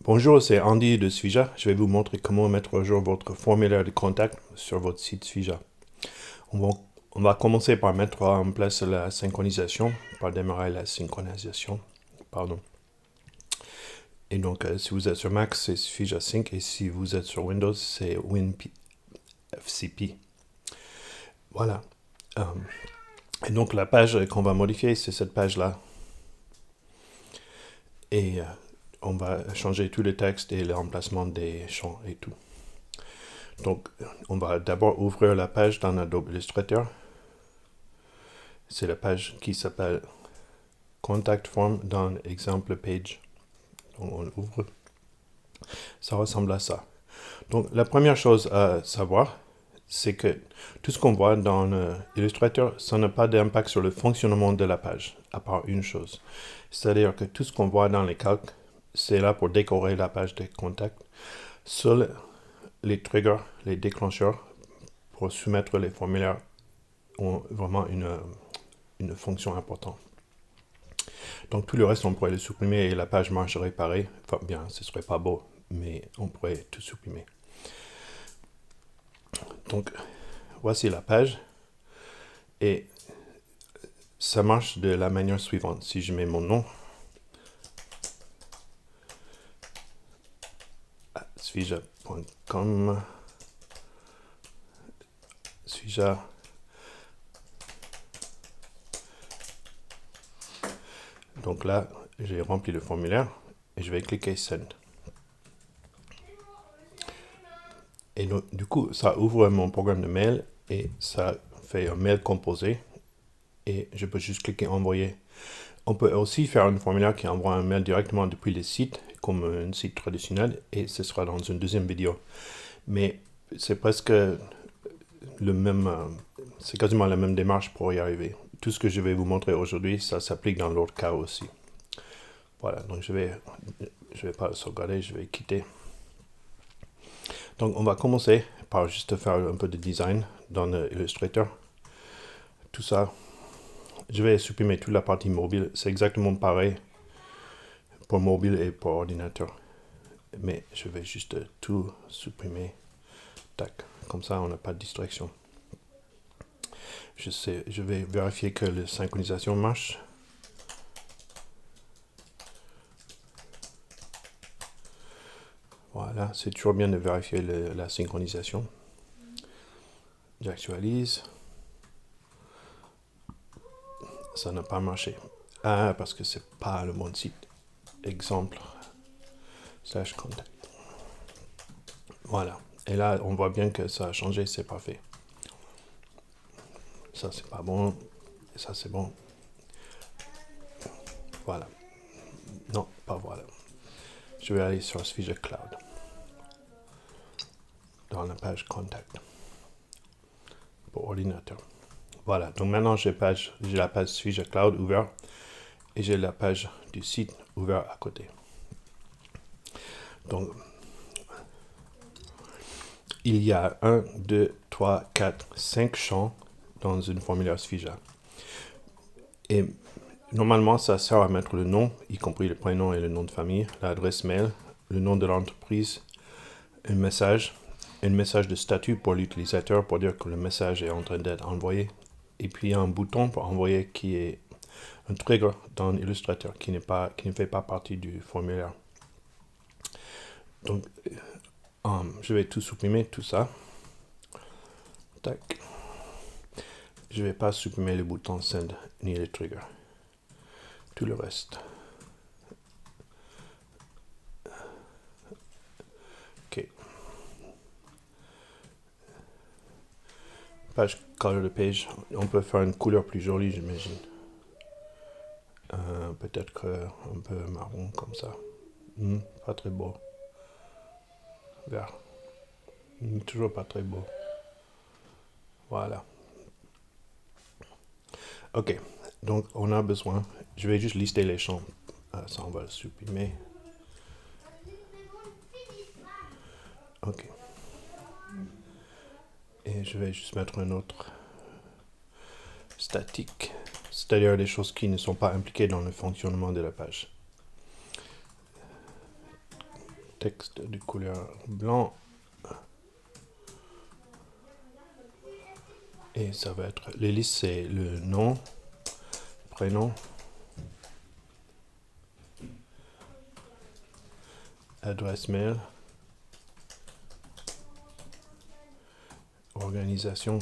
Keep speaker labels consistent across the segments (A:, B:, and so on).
A: Bonjour, c'est Andy de Sfija. Je vais vous montrer comment mettre à jour votre formulaire de contact sur votre site Sfija. On va commencer par mettre en place la synchronisation, par démarrer la synchronisation. Pardon. Et donc, si vous êtes sur Mac, c'est Sfija Sync, et si vous êtes sur Windows, c'est WinFCP. Voilà. Et donc, la page qu'on va modifier, c'est cette page-là. Et on va changer tous les textes et l'emplacement des champs et tout. Donc, on va d'abord ouvrir la page dans Adobe Illustrator. C'est la page qui s'appelle Contact Form dans Example Page. Donc, on ouvre. Ça ressemble à ça. Donc, la première chose à savoir, c'est que tout ce qu'on voit dans Illustrator, ça n'a pas d'impact sur le fonctionnement de la page, à part une chose. C'est-à-dire que tout ce qu'on voit dans les calques, c'est là pour décorer la page de contact. Seuls les triggers, les déclencheurs, pour soumettre les formulaires ont vraiment une fonction importante. Donc tout le reste, on pourrait le supprimer et la page marcherait pareil. Enfin bien, ce serait pas beau, mais on pourrait tout supprimer. Donc voici la page. Et ça marche de la manière suivante. Si je mets mon nom, sfija.com, Sfija. Donc là, j'ai rempli le formulaire et je vais cliquer Send. Et donc, du coup, ça ouvre mon programme de mail et ça fait un mail composé. Et je peux juste cliquer Envoyer. On peut aussi faire un formulaire qui envoie un mail directement depuis le site, comme un site traditionnel, et ce sera dans une deuxième vidéo. Mais c'est presque le même, c'est quasiment la même démarche pour y arriver. Tout ce que je vais vous montrer aujourd'hui, ça s'applique dans l'autre cas aussi. Voilà, donc je vais pas le sauvegarder, je vais quitter. Donc on va commencer par juste faire un peu de design dans Illustrator. Tout ça, je vais supprimer toute la partie mobile. C'est exactement pareil pour mobile et pour ordinateur. Mais je vais juste tout supprimer. Tac, comme ça on n'a pas de distraction. Je vais vérifier que la synchronisation marche. Voilà, c'est toujours bien de vérifier la synchronisation. J'actualise. Ça n'a pas marché. Ah, parce que c'est pas le bon site. Exemple /contact. Voilà. Et là, on voit bien que ça a changé, c'est parfait. Ça, c'est pas bon. Et ça, c'est bon. Voilà. Non, pas voilà. Je vais aller sur Sfija Cloud. Dans la page Contact. Pour ordinateur. Voilà. Donc maintenant, j'ai la page Sfija Cloud ouverte. Et j'ai la page du site ouverte à côté. Donc, il y a 1, 2, 3, 4, 5 champs dans une formulaire Sfija. Et normalement, ça sert à mettre le nom, y compris le prénom et le nom de famille, l'adresse mail, le nom de l'entreprise, un message de statut pour l'utilisateur pour dire que le message est en train d'être envoyé, et puis un bouton pour envoyer qui est un trigger dans Illustrator qui ne fait pas partie du formulaire. Donc, je vais tout supprimer, tout ça. Tac. Je ne vais pas supprimer le bouton Send ni le trigger. Tout le reste. OK. Page color de page. On peut faire une couleur plus jolie, j'imagine. Peut-être un peu marron comme ça. Pas très beau. Vert. Toujours pas très beau. Voilà. Ok. Donc, on a besoin. Je vais juste lister les champs. Ça, on va le supprimer. Ok. Et je vais juste mettre un autre statique. C'est-à-dire des choses qui ne sont pas impliquées dans le fonctionnement de la page. texte de couleur blanc. Et ça va être, les listes c'est le nom, prénom, adresse mail, organisation,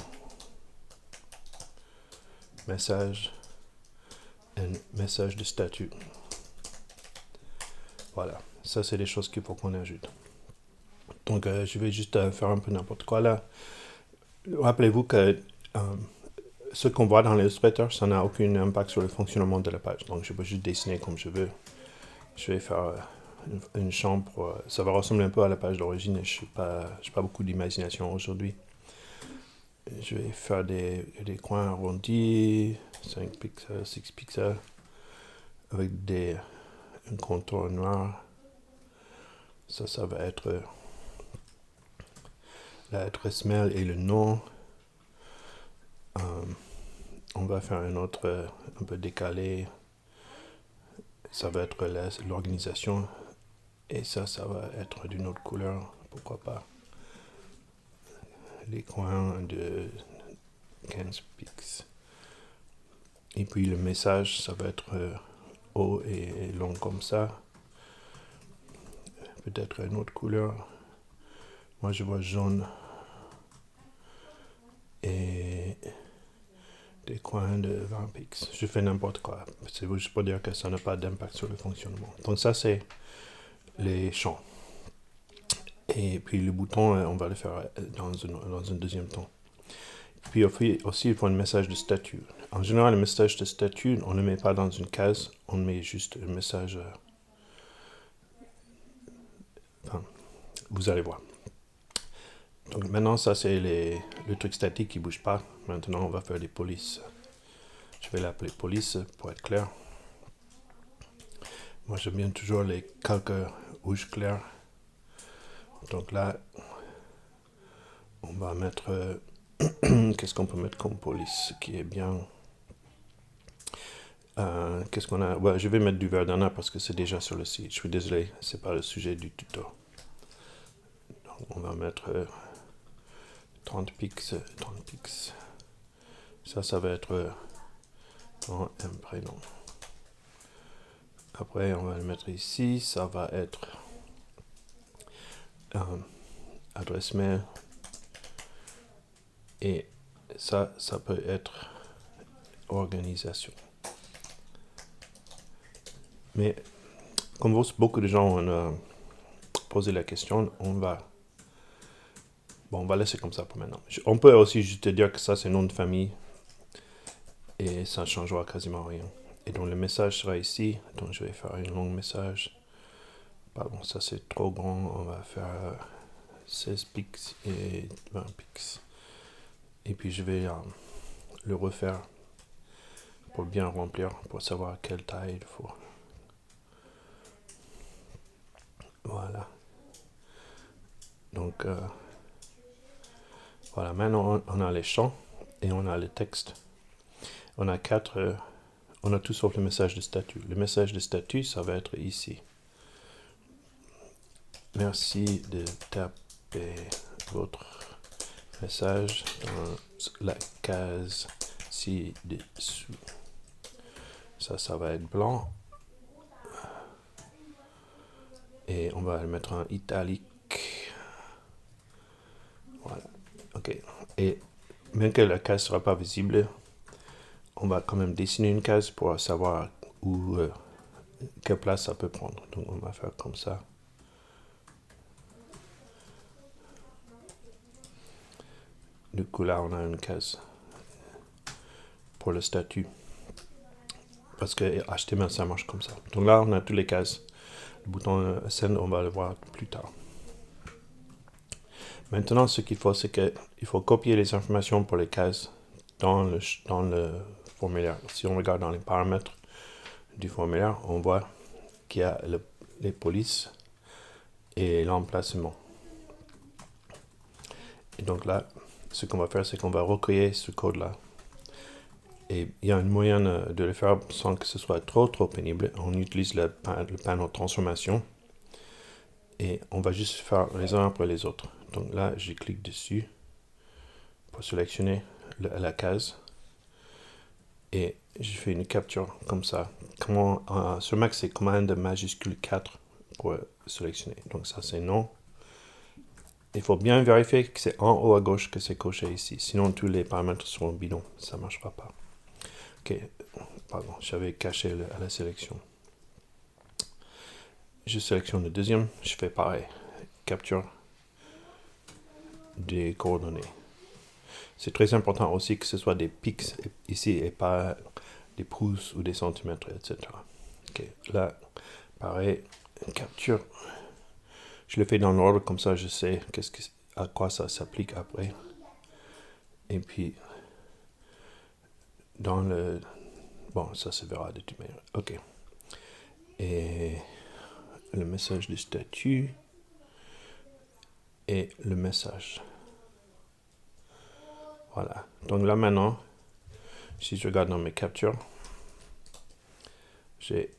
A: message et message de statut. Voilà, ça c'est des choses qu'il faut qu'on ajoute. Donc je vais juste faire un peu n'importe quoi là. Rappelez-vous que ce qu'on voit dans l'Illustrator, ça n'a aucun impact sur le fonctionnement de la page. Donc je peux juste dessiner comme je veux. Je vais faire une chambre. Ça va ressembler un peu à la page d'origine. Je n'ai pas beaucoup d'imagination aujourd'hui. Je vais faire des coins arrondis, 5 pixels, 6 pixels, avec un contour noir. Ça va être l'adresse mail et le nom. On va faire un autre un peu décalé. Ça va être l'organisation. Et ça va être d'une autre couleur. Pourquoi pas. Les coins de 15 pixels. Et puis le message, ça va être haut et long comme ça. Peut-être une autre couleur. Moi je vois jaune. Et des coins de 20 pixels. Je fais n'importe quoi. C'est juste pour dire que ça n'a pas d'impact sur le fonctionnement. Donc ça c'est les champs. Et puis le bouton, on va le faire dans un deuxième temps. Puis aussi, il faut un message de statut. En général, le message de statut, on ne le met pas dans une case, on met juste un message. Vous allez voir. Donc maintenant, ça c'est le truc statique qui ne bouge pas. Maintenant, on va faire des polices. Je vais l'appeler police pour être clair. Moi, j'aime bien toujours les calques rouge clair. Donc là, on va mettre... qu'est-ce qu'on peut mettre comme police qui est bien... qu'est-ce qu'on a? Ouais, je vais mettre du Verdana parce que c'est déjà sur le site. Je suis désolé, c'est pas le sujet du tuto. Donc, on va mettre 30 pixels. Ça va être un prénom. Après, on va le mettre ici. Ça va être adresse mail. Et ça peut être organisation. Mais comme beaucoup de gens ont posé la question, on va laisser comme ça pour maintenant. On peut aussi juste dire que ça c'est nom de famille et ça ne changera quasiment rien. Et donc le message sera ici. Donc je vais faire un long message. Pardon, ça c'est trop grand. On va faire 16 pixels et 20 pixels. Et puis je vais le refaire pour bien remplir, pour savoir quelle taille il faut. Voilà. Donc, voilà, maintenant on a les champs et on a le texte. On a on a tout sauf le message de statut. Le message de statut, ça va être ici. Merci de taper votre message dans la case ci-dessous. Ça va être blanc. Et on va le mettre en italique. Voilà. OK. Et même que la case ne sera pas visible, on va quand même dessiner une case pour savoir quelle place ça peut prendre. Donc on va faire comme ça. Du coup là on a une case pour le statut. Parce que HTML ça marche comme ça. Donc là on a toutes les cases. Le bouton Send, on va le voir plus tard. Maintenant, ce qu'il faut, c'est qu'il faut copier les informations pour les cases dans le formulaire. Si on regarde dans les paramètres du formulaire, on voit qu'il y a les polices et l'emplacement. Et donc là, ce qu'on va faire, c'est qu'on va recueillir ce code-là. Et il y a une moyen de le faire sans que ce soit trop pénible. On utilise le panneau de transformation. Et on va juste faire les uns après les autres. Donc là, je clique dessus pour sélectionner la case. Et je fais une capture comme ça. Sur Mac, c'est commande majuscule 4 pour sélectionner. Donc ça, c'est non. Il faut bien vérifier que c'est en haut à gauche que c'est coché ici. Sinon, tous les paramètres seront bidons. Ça ne marchera pas. Ok, pardon, j'avais caché à la sélection. Je sélectionne le deuxième. Je fais pareil. Capture des coordonnées. C'est très important aussi que ce soit des pics ici et pas des pouces ou des centimètres, etc. Ok, là, pareil, capture. Je le fais dans l'ordre, comme ça je sais à quoi ça s'applique après. Et puis, dans le... Bon, ça se verra de toute manière. Ok. Et le message de statut et le message. Voilà. Donc là maintenant, si je regarde dans mes captures, j'ai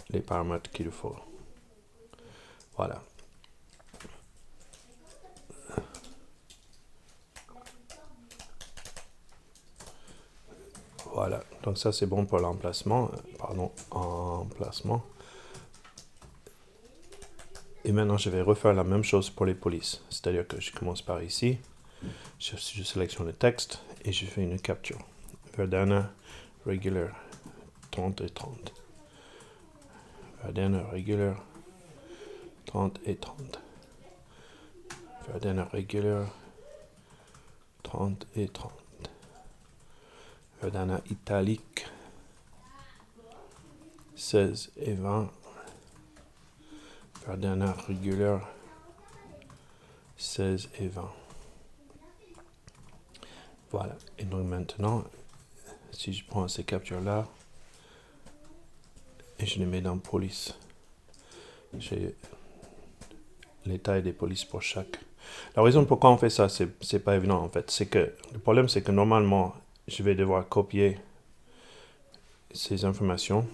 A: les paramètres qu'il faut. Voilà. Voilà. Donc ça c'est bon pour l'emplacement. Emplacement. Et maintenant je vais refaire la même chose pour les polices. C'est-à-dire que je commence par ici. Je sélectionne le texte et je fais une capture. Verdana Regular 30 et 30. Verdana Regular 30 et 30. Verdana Regular 30 et 30. Verdana Italique 16 et 20. Verdana Regular 16 et 20. Voilà. Et donc maintenant, si je prends ces captures-là et je les mets dans police, j'ai les tailles des polices pour chaque. La raison pourquoi on fait ça, c'est pas évident en fait. C'est que le problème, c'est que normalement, je vais devoir copier ces informations.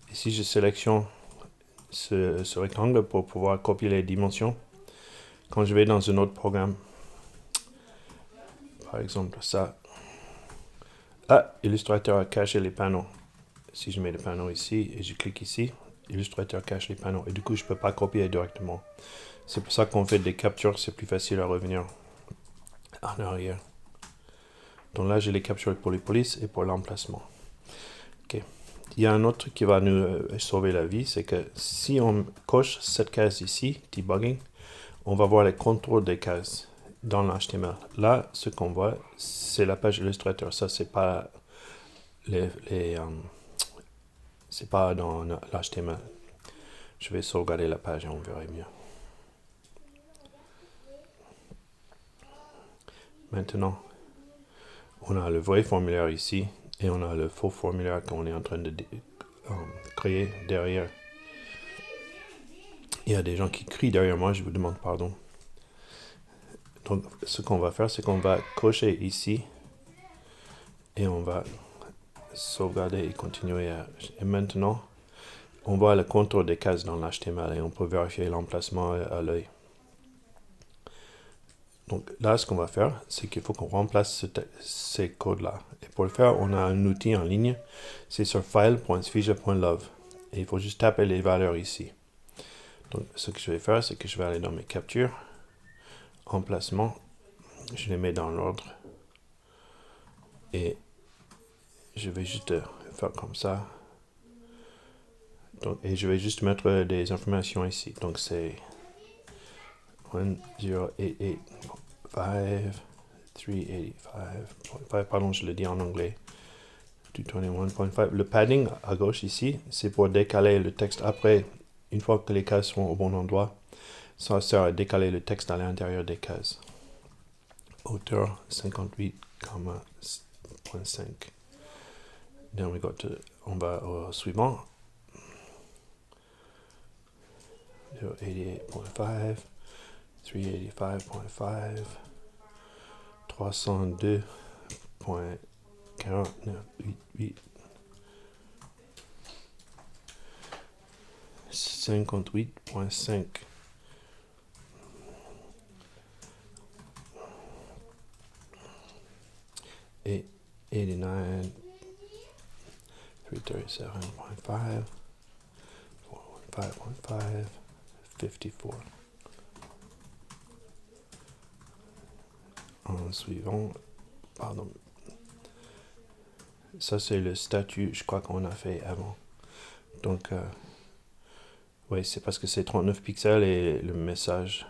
A: Et si je sélectionne ce rectangle pour pouvoir copier les dimensions, quand je vais dans un autre programme, par exemple ça, Illustrator a caché les panneaux. Si je mets le panneau ici et je clique ici, Illustrator cache les panneaux. Et du coup, je ne peux pas copier directement. C'est pour ça qu'on fait des captures, c'est plus facile à revenir en arrière. Donc là, j'ai les captures pour les polices et pour l'emplacement. Ok. Il y a un autre truc qui va nous sauver la vie, c'est que si on coche cette case ici, debugging, on va voir les contours des cases dans l'HTML. Là, ce qu'on voit, c'est la page Illustrator. Ça, c'est pas c'est pas dans l'HTML. Je vais sauvegarder la page et on verra mieux. Maintenant, on a le vrai formulaire ici et on a le faux formulaire qu'on est en train de créer derrière. Il y a des gens qui crient derrière moi, je vous demande pardon. Donc, ce qu'on va faire, c'est qu'on va cocher ici et on va sauvegarder et continuer. Et maintenant, on voit le contour des cases dans l'HTML et on peut vérifier l'emplacement à l'œil. Donc là, ce qu'on va faire, c'est qu'il faut qu'on remplace ces codes-là. Et pour le faire, on a un outil en ligne. C'est sur file.sfija.love. Et il faut juste taper les valeurs ici. Donc ce que je vais faire, c'est que je vais aller dans mes captures. Emplacement. Je les mets dans l'ordre. Et je vais juste faire comme ça. Donc, et je vais juste mettre des informations ici. Donc c'est 1088. 385.5, pardon, je le dis en anglais. 221.5. Le padding à gauche ici, c'est pour décaler le texte après, une fois que les cases sont au bon endroit. Ça sert à décaler le texte à l'intérieur des cases. Hauteur 58,5. Then on va au suivant. 088.5. 385.5. 302.4988. 58.5. Et 89, 337.5, 415.5, 54. En suivant, pardon, ça c'est le statut, je crois qu'on a fait avant. Donc, oui, c'est parce que c'est 39 pixels et le message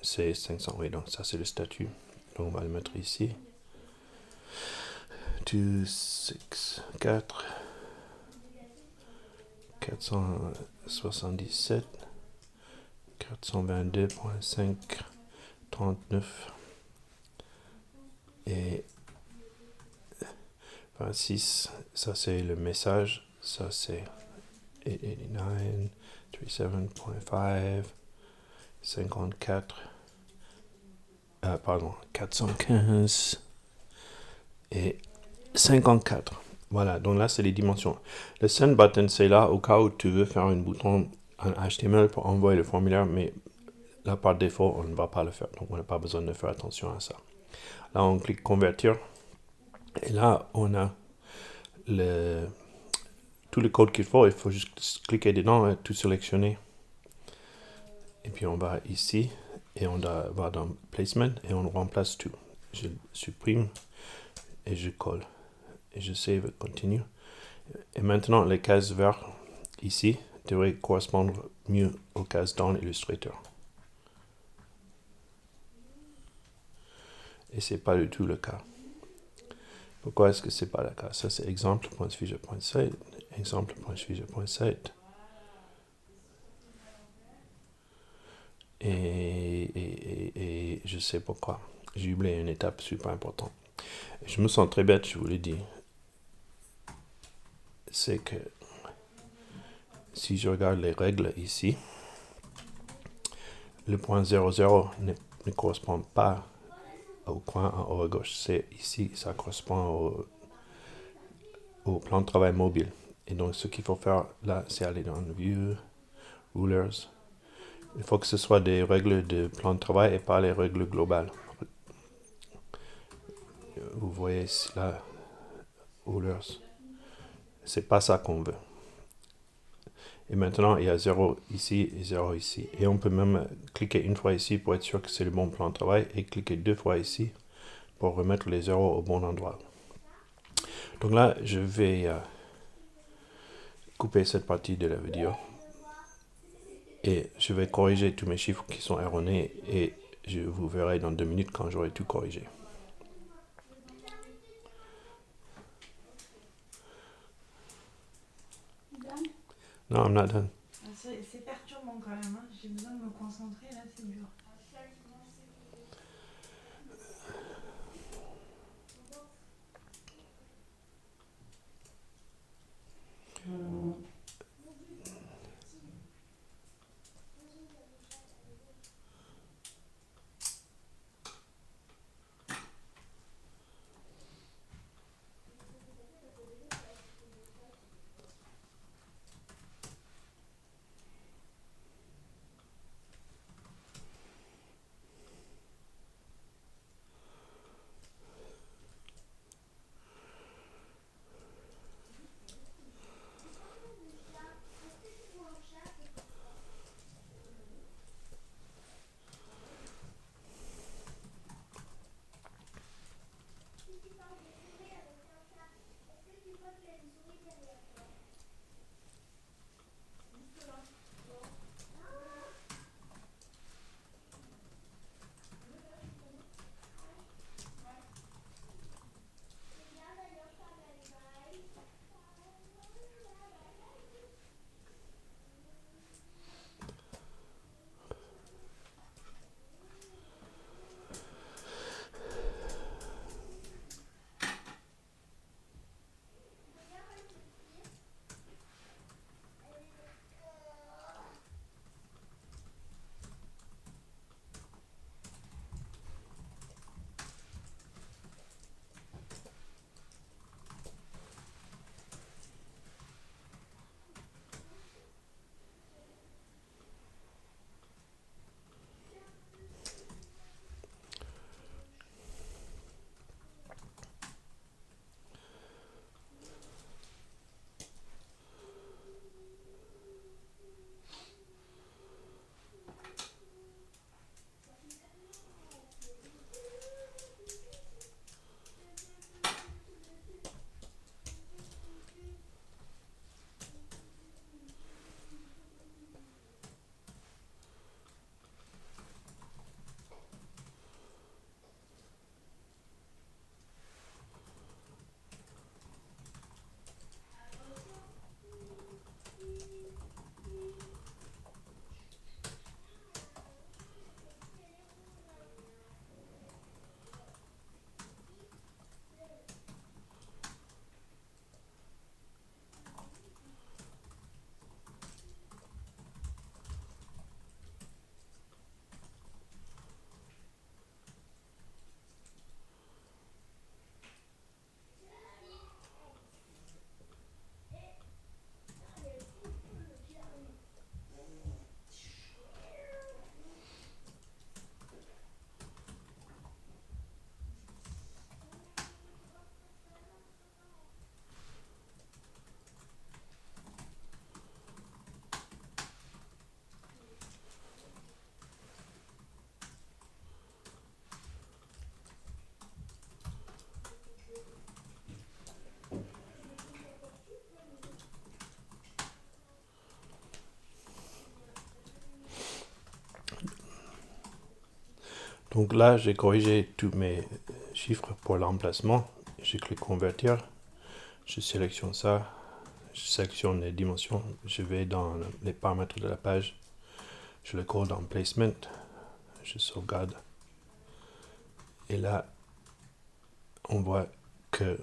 A: c'est 500. Oui, donc ça c'est le statut. Donc on va le mettre ici. 2, 6, 4, 477, 422.5, 39 et 26. Ça c'est le message. Ça c'est 889, 37.5, 54. Pardon, 415 et 54. Voilà, donc là, c'est les dimensions. Le send button, c'est là au cas où tu veux faire un bouton en HTML pour envoyer le formulaire, mais là, par défaut, on ne va pas le faire. Donc, on n'a pas besoin de faire attention à ça. Là, on clique convertir. Et là, on a tout le code qu'il faut. Il faut juste cliquer dedans et tout sélectionner. Et puis, on va ici et on va dans placement et on remplace tout. Je supprime et je colle. Et je save, continue. Et maintenant, les cases vertes ici devraient correspondre mieux aux cases dans Illustrator. Et ce n'est pas du tout le cas. Pourquoi est-ce que ce n'est pas le cas? Ça, c'est exemple.sujet.site, exemple.sujet.site. Et je sais pourquoi. J'ai oublié une étape super importante. Je me sens très bête, je vous l'ai dit. C'est que si je regarde les règles ici, le point 00 ne correspond pas au coin en haut à gauche. C'est ici, ça correspond au plan de travail mobile. Et donc, ce qu'il faut faire là, c'est aller dans View, Rulers. Il faut que ce soit des règles de plan de travail et pas les règles globales. Vous voyez ici, là, Rulers. C'est pas ça qu'on veut. Et maintenant, il y a 0 ici et 0 ici. Et on peut même cliquer une fois ici pour être sûr que c'est le bon plan de travail et cliquer 2 fois ici pour remettre les 0 au bon endroit. Donc là, je vais couper cette partie de la vidéo et je vais corriger tous mes chiffres qui sont erronés et je vous verrai dans 2 minutes quand j'aurai tout corrigé. Non, I'm not done.
B: C'est perturbant quand même, hein. J'ai besoin de me concentrer, là c'est dur.
A: Donc là, j'ai corrigé tous mes chiffres pour l'emplacement. Je clique convertir. Je sélectionne ça. Je sélectionne les dimensions. Je vais dans les paramètres de la page. Je le colle dans placement. Je sauvegarde. Et là, on voit que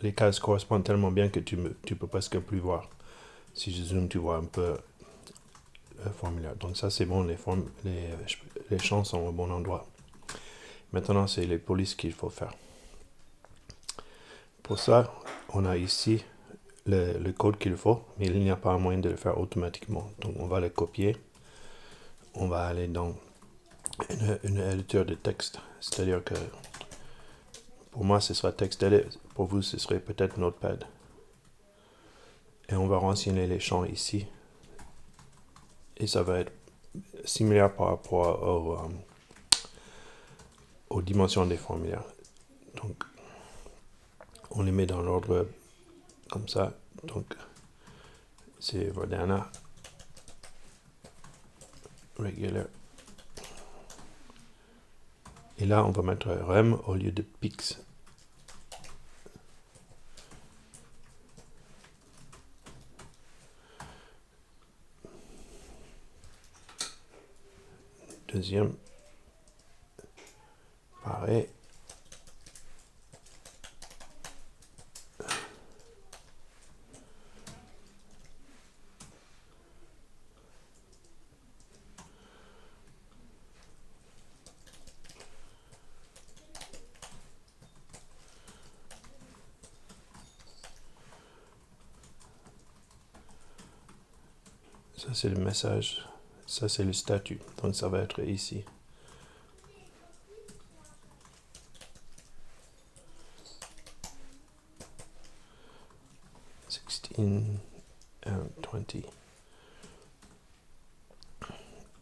A: les cases correspondent tellement bien que tu peux presque plus voir. Si je zoome, tu vois un peu le formulaire. Donc ça, c'est bon. Les champs sont au bon endroit. Maintenant, c'est les polices qu'il faut faire. Pour ça, on a ici le code qu'il faut, mais il n'y a pas un moyen de le faire automatiquement. Donc, on va le copier. On va aller dans une éditeur de texte. C'est-à-dire que pour moi, ce sera TextEdit. Pour vous, ce serait peut-être Notepad. Et on va renseigner les champs ici. Et ça va être similaire par rapport aux dimensions des formulaires. Donc, on les met dans l'ordre comme ça. Donc, c'est Verdana, Regular. Et là, on va mettre rem au lieu de pix. Deuxième, pareil. Ça, c'est le message. Ça, c'est le statut. Donc, ça va être ici. And 20.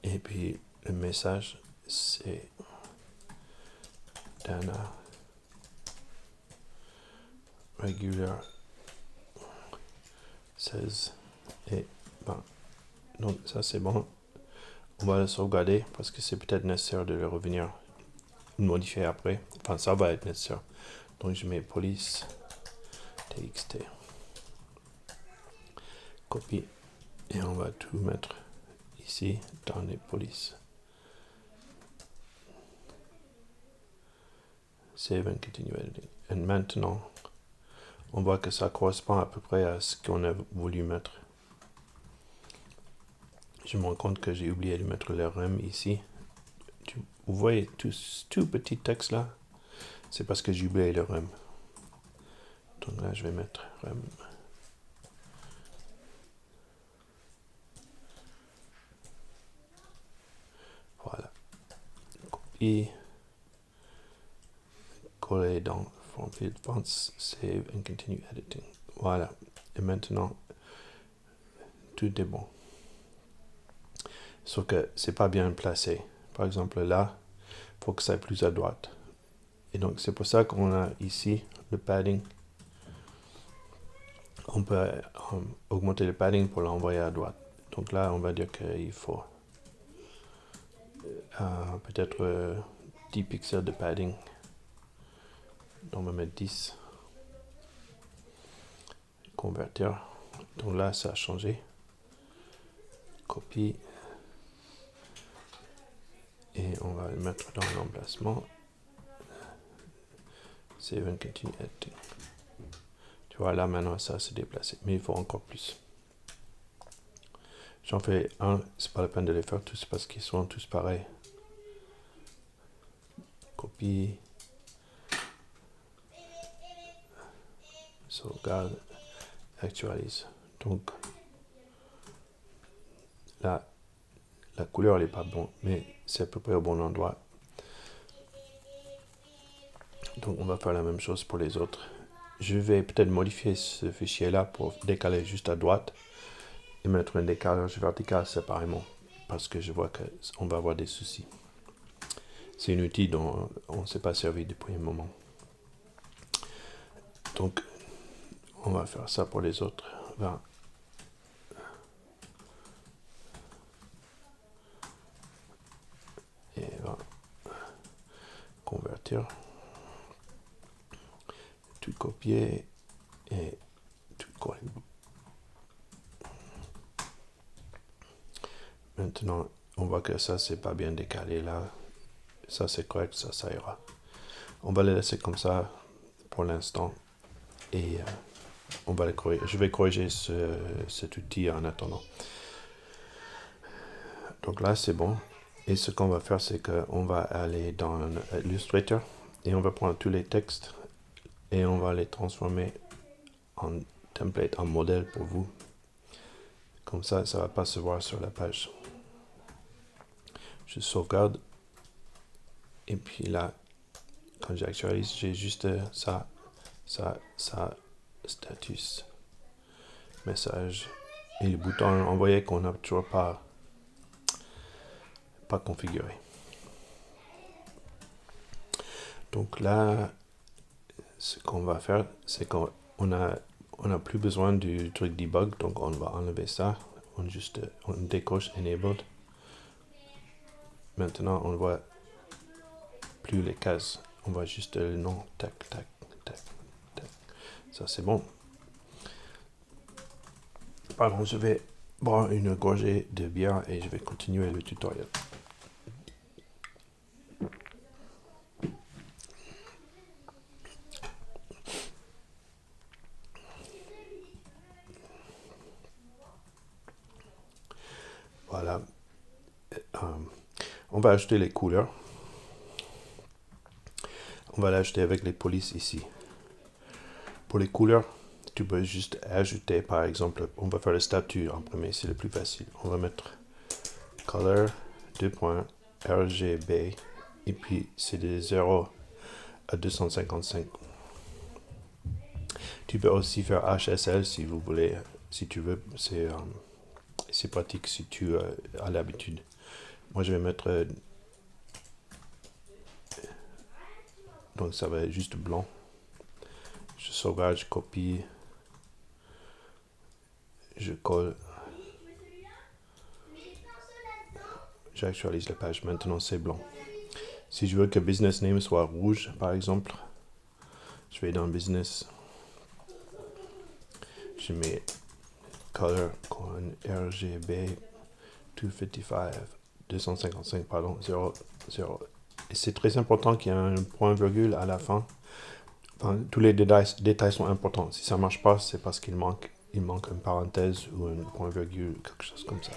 A: Et puis, le message, c'est Dana Regular 16. Et ben, donc, ça, c'est bon. On va le sauvegarder parce que c'est peut-être nécessaire de le revenir modifier après. Enfin, ça va être nécessaire. Donc, je mets police txt. Copie. Et on va tout mettre ici dans les polices. Save and continue editing. Et maintenant, on voit que ça correspond à peu près à ce qu'on a voulu mettre. Je me rends compte que j'ai oublié de mettre le rem ici. Vous voyez tout petit texte là? C'est parce que j'ai oublié le rem. Donc là, je vais mettre rem. Voilà. Copie. Coller dans Form Field Fonts. Save and continue editing. Voilà. Et maintenant, tout est bon. Sauf que c'est pas bien placé. Par exemple là, il faut que ça aille plus à droite. Et donc c'est pour ça qu'on a ici le padding. On peut augmenter le padding pour l'envoyer à droite. Donc là, on va dire qu'il faut peut-être 10 pixels de padding. Donc on va mettre 10. Convertir. Donc là, ça a changé. Copie. Et on va le mettre dans l'emplacement. Save and continue editing. Tu vois, là maintenant ça s'est déplacé. Mais il faut encore plus. J'en fais un, c'est pas la peine de les faire tous parce qu'ils sont tous pareils. Copie. Sauvegarde. Actualise. Donc là, la couleur elle est pas bonne, mais c'est à peu près au bon endroit. Donc on va faire la même chose pour les autres. Je vais peut-être modifier ce fichier là pour décaler juste à droite et mettre un décalage vertical séparément parce que je vois qu'on va avoir des soucis. C'est un outil dont on ne s'est pas servi depuis un moment. Donc on va faire ça pour les autres. Et voilà. partir. Tout copier et tout coller. Maintenant, on voit que ça, c'est pas bien décalé là. Ça, c'est correct, ça ira. On va le laisser comme ça pour l'instant. Et on va le corriger. Je vais corriger cet outil en attendant. Donc là, c'est bon. Et ce qu'on va faire, c'est qu'on va aller dans Illustrator et on va prendre tous les textes et on va les transformer en template, en modèle pour vous. Comme ça, ça ne va pas se voir sur la page. Je sauvegarde. Et puis là, quand j'actualise, j'ai juste ça, status, message. Et le bouton envoyer qu'on n'a toujours pas configuré. Donc là, ce qu'on va faire, c'est qu'on a plus besoin du truc debug, donc on va enlever ça. On décoche enabled. Maintenant, on voit plus les cases. On voit juste le nom. Tac, tac, tac, tac. Ça, c'est bon. Pardon, je vais boire une gorgée de bière et je vais continuer le tutoriel. Voilà. On va ajouter les couleurs. On va l'ajouter avec les polices ici. Pour les couleurs, tu peux juste ajouter, par exemple, on va faire le statut en premier, c'est le plus facile. On va mettre color, RGB, et puis c'est de 0 à 255. Tu peux aussi faire HSL si vous voulez, si tu veux, c'est pratique si tu as l'habitude. Moi, je vais mettre, donc ça va être juste blanc. Je sauvegarde, je copie, je colle. J'actualise la page. Maintenant, c'est blanc. Si je veux que business name soit rouge, par exemple, je vais dans business. Je mets color RGB 255, pardon, 0, 0. Et c'est très important qu'il y ait un point virgule à la fin. Enfin, tous les détails sont importants. Si ça ne marche pas, c'est parce qu'il manque une parenthèse ou un point virgule, quelque chose comme ça.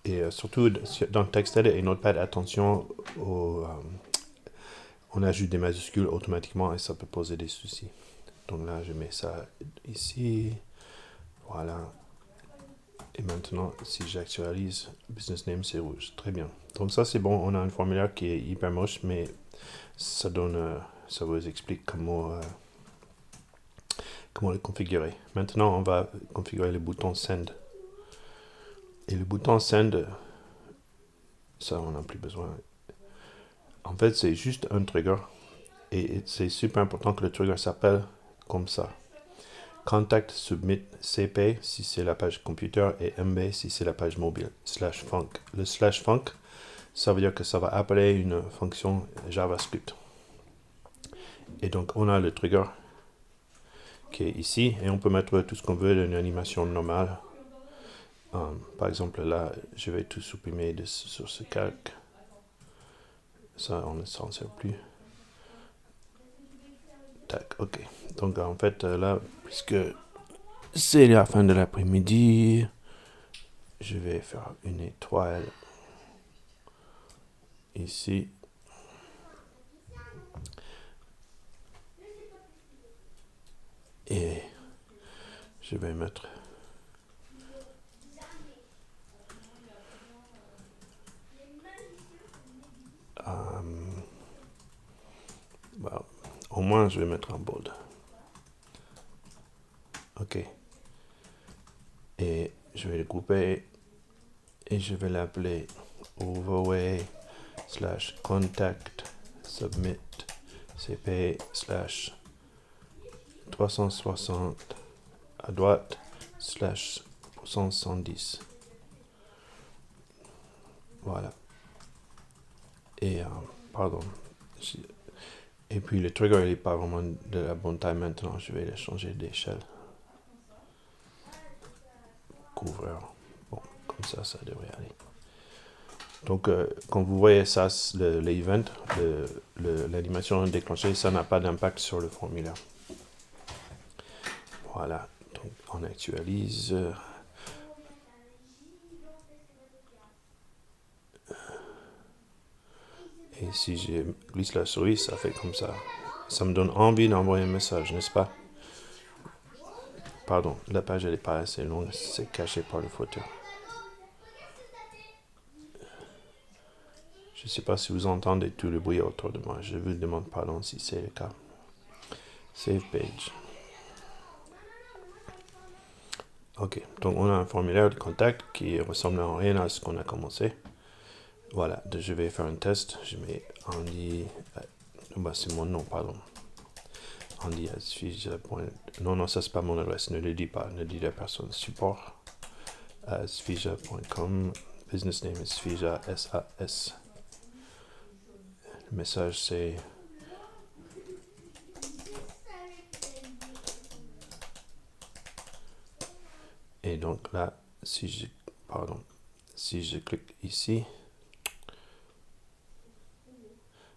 A: Et surtout, dans TextEdit et Notepad, attention, on ajoute des majuscules automatiquement et ça peut poser des soucis. Donc là, je mets ça ici. Voilà. Et maintenant, si j'actualise, business name, c'est rouge. Très bien. Donc ça, c'est bon. On a un formulaire qui est hyper moche, mais ça vous explique comment le configurer. Maintenant, on va configurer le bouton Send. Et le bouton Send, ça, on n'a plus besoin. En fait, c'est juste un trigger. Et c'est super important que le trigger s'appelle comme ça. Contact Submit CP si c'est la page computer et MB si c'est la page mobile. /func. Le /func, ça veut dire que ça va appeler une fonction JavaScript. Et donc, on a le trigger qui est ici. Et on peut mettre tout ce qu'on veut d'une animation normale. Par exemple, là, je vais tout supprimer sur ce calque. Ça, on ne s'en sert plus. Tac, ok. Donc, en fait, là, puisque c'est la fin de l'après-midi, je vais faire une étoile ici. Et je vais mettre au moins je vais mettre en bold. Ok. Et je vais le couper et je vais l'appeler overlay /contact submit cp /360 à droite /110. Voilà. Et pardon. Et puis le trigger, il n'est pas vraiment de la bonne taille maintenant. Je vais le changer d'échelle. Couvreur. Bon, comme ça devrait aller. Donc, quand vous voyez ça, l'event, l'animation déclenchée, ça n'a pas d'impact sur le formulaire. Voilà. Donc, on actualise. Et si je glisse la souris, ça fait comme ça. Ça me donne envie d'envoyer un message, n'est-ce pas? Pardon, la page elle n'est pas assez longue, c'est caché par le footer. Je ne sais pas si vous entendez tout le bruit autour de moi. Je vous demande pardon si c'est le cas. Save page. Ok, donc on a un formulaire de contact qui ressemble en rien à ce qu'on a commencé. Voilà, je vais faire un test. Je mets Andy. C'est mon nom, pardon. Andy Asfija. Non, ça c'est pas mon adresse. Ne le dis pas. Ne dis la personne. Support asfija.com. Business name is Sfija, S-A-S. Le message c'est. Et donc là, si je clique ici,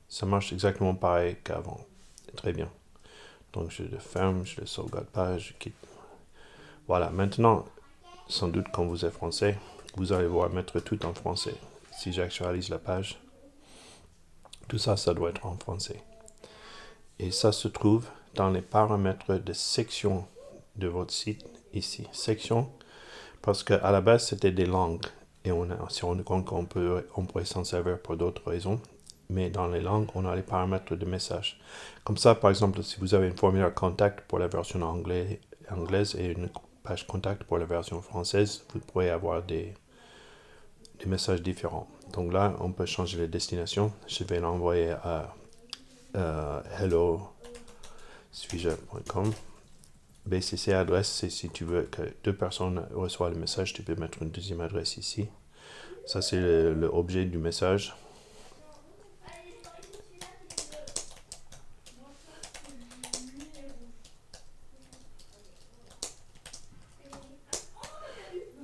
A: ça marche exactement pareil qu'avant. Très bien. Donc je le ferme, je le sauvegarde pas, je quitte. Voilà, maintenant, sans doute quand vous êtes français, vous allez voir mettre tout en français. Si j'actualise la page, tout ça, ça doit être en français. Et ça se trouve dans les paramètres de section de votre site ici. Section, parce qu'à la base, c'était des langues. Et on s'est rendu compte qu'on pourrait s'en servir pour d'autres raisons. Mais dans les langues, on a les paramètres de message. Comme ça, par exemple, si vous avez une formulaire contact pour la version anglaise et une page contact pour la version française, vous pourrez avoir des messages différents. Donc là, on peut changer les destinations. Je vais l'envoyer à hello@sfija.com. BCC adresse, c'est si tu veux que deux personnes reçoivent le message, tu peux mettre une deuxième adresse ici. Ça, c'est l'objet du message.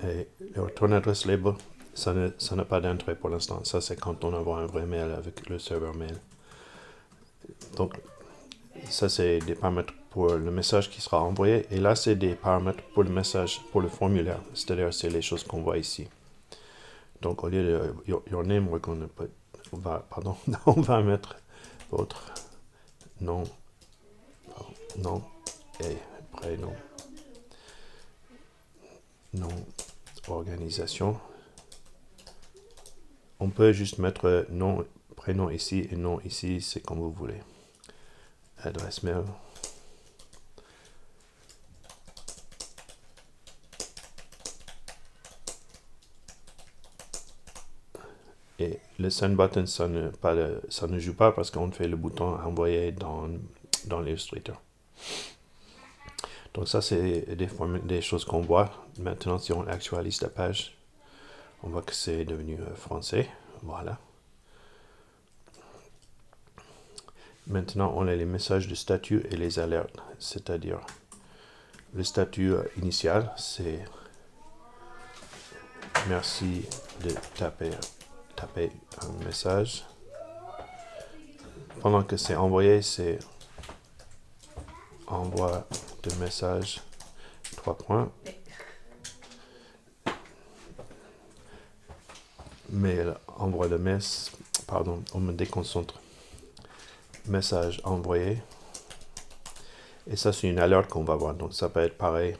A: Et le return address label, ça n'a pas d'entrée pour l'instant. Ça, c'est quand on envoie un vrai mail avec le serveur mail. Donc, ça, c'est des paramètres pour le message qui sera envoyé. Et là, c'est des paramètres pour le message, pour le formulaire. C'est-à-dire, c'est les choses qu'on voit ici. Donc, au lieu de your name, on va mettre votre nom et prénom. Nom, organisation. On peut juste mettre nom, prénom ici et nom ici, c'est comme vous voulez. Adresse mail. Et le send button, ça ne joue pas parce qu'on fait le bouton envoyer dans l'Illustrator. Donc ça, c'est des choses qu'on voit. Maintenant, si on actualise la page, on voit que c'est devenu français. Voilà. Maintenant, on a les messages de statut et les alertes. C'est-à-dire, le statut initial, c'est merci de taper un message. Pendant que c'est envoyé, c'est envoi de message 3 points. Mail, envoi de mess, pardon, on me déconcentre. Message envoyé. Et ça, c'est une alerte qu'on va voir. Donc, ça peut être pareil.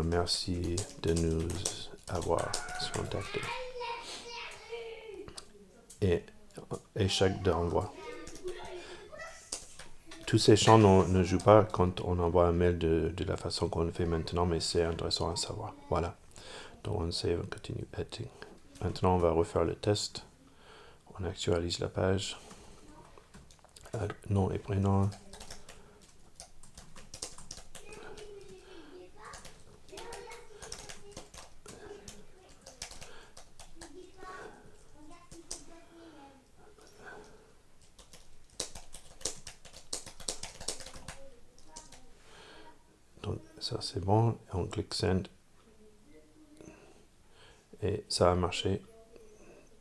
A: Merci de nous avoir contacté. Et échec d'envoi. Tous ces champs ne jouent pas quand on envoie un mail de la façon qu'on le fait maintenant, mais c'est intéressant à savoir. Voilà. Donc, on save, on continue editing. Maintenant, on va refaire le test. On actualise la page. Nom et prénom. Ça c'est bon. On clique Send. Et ça a marché.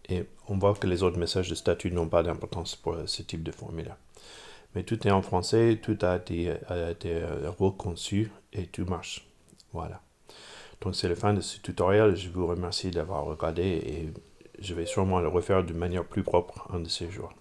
A: Et on voit que les autres messages de statut n'ont pas d'importance pour ce type de formulaire. Mais tout est en français, tout a été reconçu et tout marche. Voilà. Donc c'est la fin de ce tutoriel. Je vous remercie d'avoir regardé et je vais sûrement le refaire de manière plus propre un de ces jours.